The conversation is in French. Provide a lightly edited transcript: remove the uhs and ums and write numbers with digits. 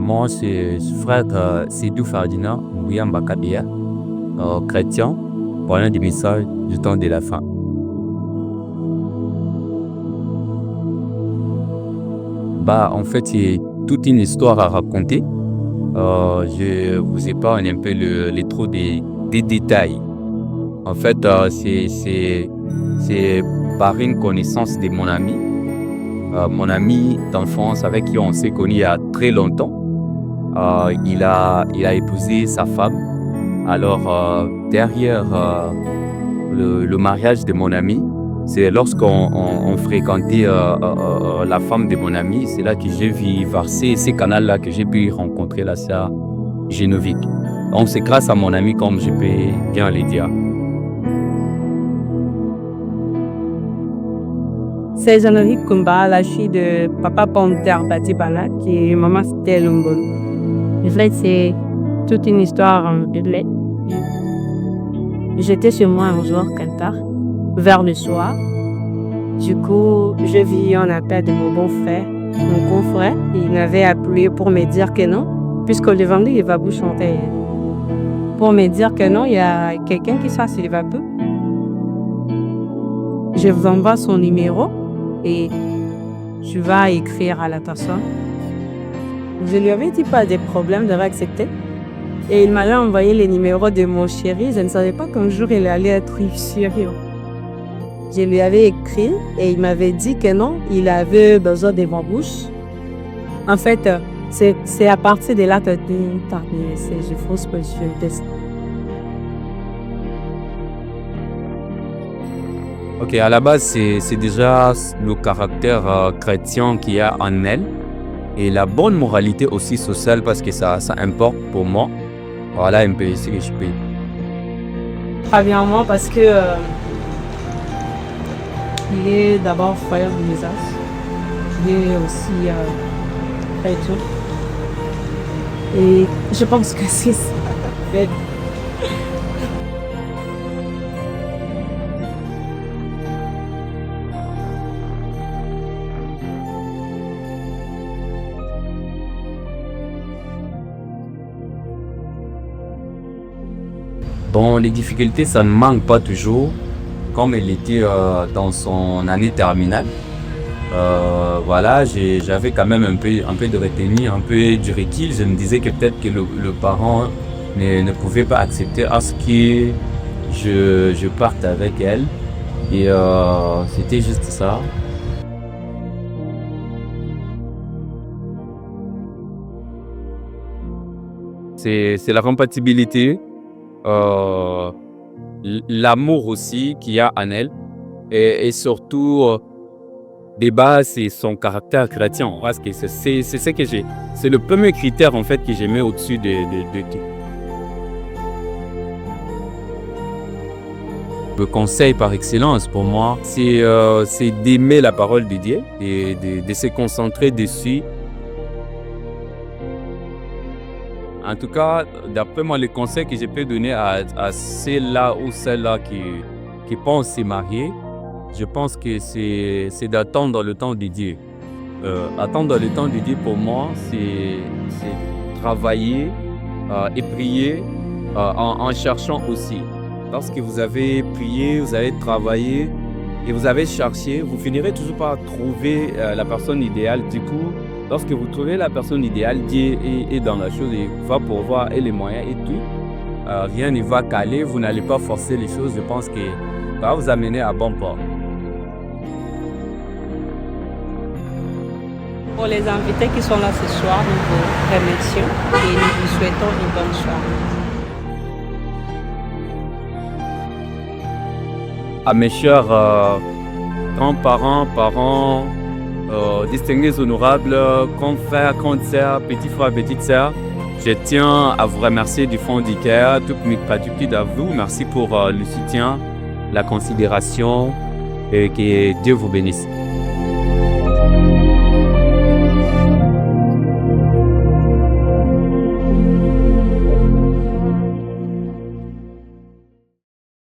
moi, c'est frère Sédou Ferdinand William Bakabia, chrétien, parlant du message du temps de la fin. En fait, c'est toute une histoire à raconter. Je vous épargne un peu les trop des détails. En fait, c'est par une connaissance de mon ami d'enfance avec qui on s'est connu il y a très longtemps. Il a épousé sa femme. Alors, derrière le mariage de mon ami, c'est lorsqu'on fréquentait la femme de mon ami, c'est là que j'ai vu verser ces canaux-là que j'ai pu rencontrer la sœur Génovique. Donc, c'est grâce à mon ami, comme je peux bien le dire. C'est Génovique Kumba, la fille de Papa Ponter Batibana, qui est maman c'était Lumbolo. En fait, c'est toute une histoire en relais. J'étais chez moi un jour, Kantar, vers le soir. Du coup, je vis un appel de mon beau-frère, mon confrère. Il m'avait appelé pour me dire que non, puisque le vendredi, il va vous chanter. Pour me dire que non, il y a quelqu'un qui soit sur le vapeur. Je vous envoie son numéro et tu vas écrire à la personne. Je lui avais dit pas de problème, j'avais accepté. Et il m'avait envoyé les numéros de mon chéri. Je ne savais pas qu'un jour il allait être sérieux. Je lui avais écrit et il m'avait dit que non, il avait besoin de ma bouche. En fait, c'est à partir de là que je fausse position. Ok, à la base, c'est déjà le caractère chrétien qu'il y a en elle et la bonne moralité aussi sociale parce que ça importe pour moi. Voilà un peu ici que je peux. Premièrement parce que il est d'abord frère de mes as. Il est aussi chrétien. Et je pense que c'est ça. Bon, les difficultés, ça ne manque pas toujours, comme elle était dans son année terminale. Voilà, j'avais quand même un peu de retenue, un peu du recul. Je me disais que peut-être que le parent ne pouvait pas accepter à ce que je parte avec elle. Et c'était juste ça. C'est la compatibilité. L'amour aussi qu'il y a en elle et surtout de base c'est son caractère chrétien parce que c'est ce que c'est le premier critère en fait que j'ai mis au-dessus de tout. Le conseil par excellence pour moi c'est d'aimer la parole de Dieu et de se concentrer dessus. En tout cas, d'après moi, les conseils que je peux donner à ceux-là ou celles-là qui pensent se marier, je pense que c'est d'attendre le temps de Dieu. Attendre le temps de Dieu, pour moi, c'est travailler et prier en cherchant aussi. Lorsque vous avez prié, vous avez travaillé et vous avez cherché, vous finirez toujours par trouver la personne idéale. Du coup, lorsque vous trouvez la personne idéale, Dieu est dans la chose et va pourvoir et les moyens et tout. Rien ne va caler, vous n'allez pas forcer les choses. Je pense que va vous amener à bon port. Pour les invités qui sont là ce soir, nous vous remercions et nous vous souhaitons une bonne soirée. À mes chers grands-parents, parents, distingués honorables, confrères, consoeurs, petits frères, petites sœurs, je tiens à vous remercier du fond du cœur, toutes mes gratitudes à vous. Merci pour le soutien, la considération et que Dieu vous bénisse.